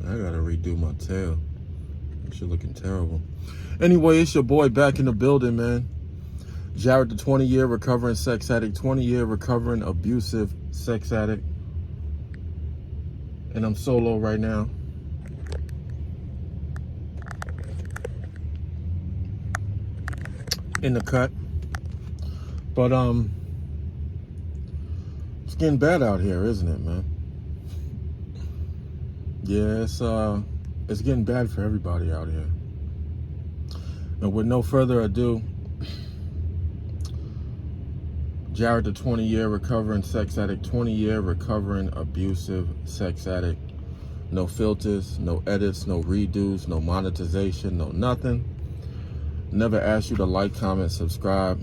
I gotta redo my tail. Shit looking terrible. Anyway, it's your boy back in the building, man. Jared, the 20-year recovering sex addict, 20-year recovering abusive sex addict. And I'm solo right now. In the cut. But it's getting bad out here, isn't it, man? Yeah, it's getting bad for everybody out here. And with no further ado, Jared, the 20-year recovering sex addict, 20-year recovering abusive sex addict. No filters, no edits, no redos, no monetization, no nothing. Never ask you to like, comment, subscribe.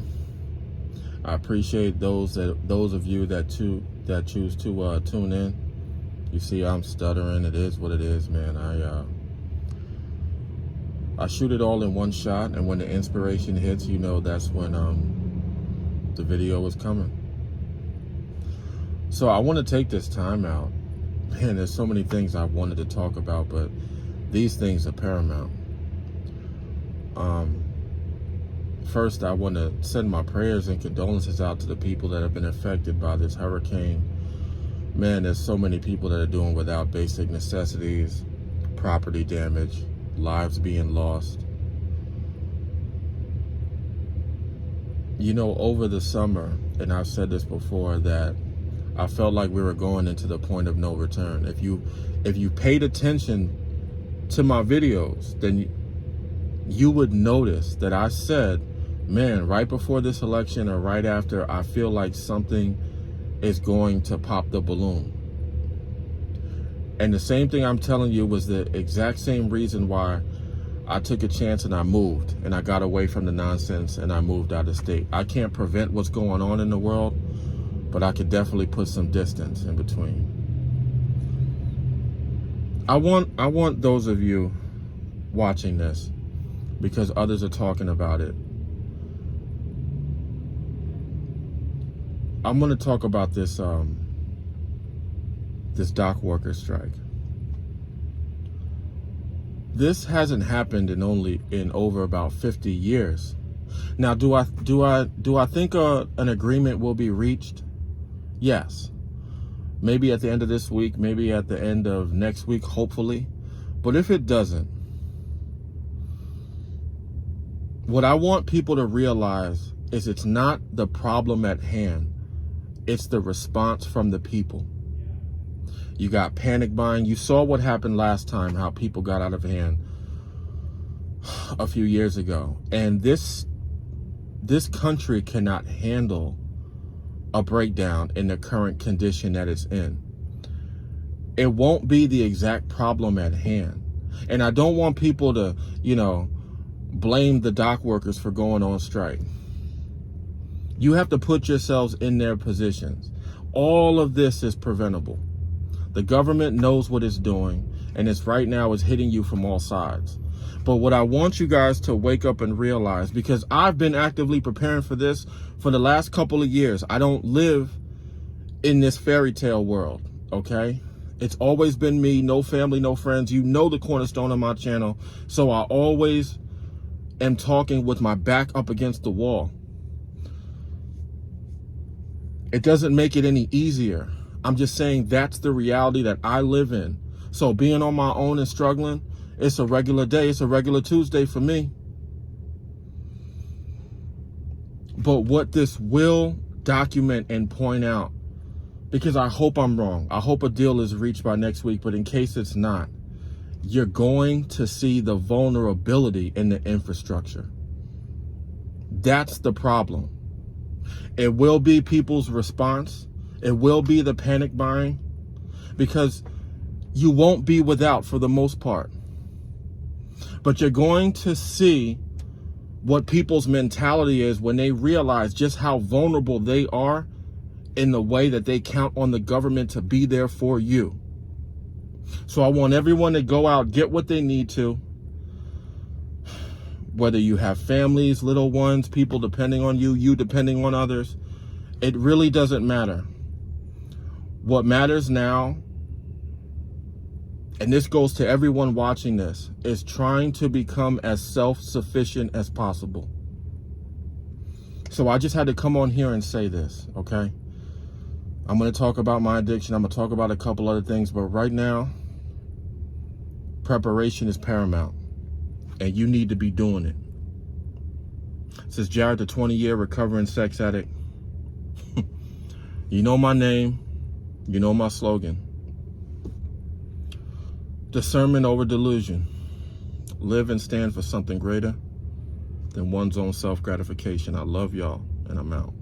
I appreciate those of you that choose to tune in. You see, I'm stuttering. It is what it is, man. I shoot it all in one shot, and when the inspiration hits, you know that's when the video is coming. So I want to take this time out. Man, there's so many things I wanted to talk about, but these things are paramount. First, I want to send my prayers and condolences out to the people that have been affected by this hurricane. Man, there's so many people that are doing without basic necessities, property damage, lives being lost. You know, over the summer, and I've said this before, that I felt like we were going into the point of no return. If you paid attention to my videos, then you would notice that I said, man, right before this election or right after, I feel like something is going to pop the balloon. And the same thing I'm telling you was the exact same reason why I took a chance and I moved and I got away from the nonsense and I moved out of state. I can't prevent what's going on in the world, but I could definitely put some distance in between. I want those of you watching this, because others are talking about it. I'm going to talk about this this dock worker strike. This hasn't happened in over about 50 years. Now, do I think an agreement will be reached? Yes. Maybe at the end of this week, maybe at the end of next week, hopefully. But if it doesn't, what I want people to realize is it's not the problem at hand. It's the response from the people. You got panic buying. You saw what happened last time, how people got out of hand a few years ago. And this country cannot handle a breakdown in the current condition that it's in. It won't be the exact problem at hand. And I don't want people to, blame the dock workers for going on strike. You have to put yourselves in their positions. All of this is preventable. The government knows what it's doing, and it's right now is hitting you from all sides. But what I want you guys to wake up and realize, because I've been actively preparing for this for the last couple of years. I don't live in this fairy tale world, okay? It's always been me, no family, no friends. You know the cornerstone of my channel. So I always am talking with my back up against the wall. It doesn't make it any easier. I'm just saying that's the reality that I live in. So being on my own and struggling, it's a regular day. It's a regular Tuesday for me. But what this will document and point out, because I hope I'm wrong. I hope a deal is reached by next week, but in case it's not, you're going to see the vulnerability in the infrastructure. That's the problem. It will be people's response. It will be the panic buying, because you won't be without for the most part. But you're going to see what people's mentality is when they realize just how vulnerable they are in the way that they count on the government to be there for you. So I want everyone to go out, get what they need to. Whether you have families, little ones, people depending on you, you depending on others, it really doesn't matter. What matters now and this goes to everyone watching this, is trying to become as self-sufficient as possible. So I just had to come on here and say this, okay? I'm going to talk about my addiction. I'm going to talk about a couple other things, but right now, preparation is paramount, and you need to be doing it. This is Jared, the 20-year recovering sex addict. You know my name. You know my slogan. Discernment over delusion. Live and stand for something greater than one's own self-gratification. I love y'all, and I'm out.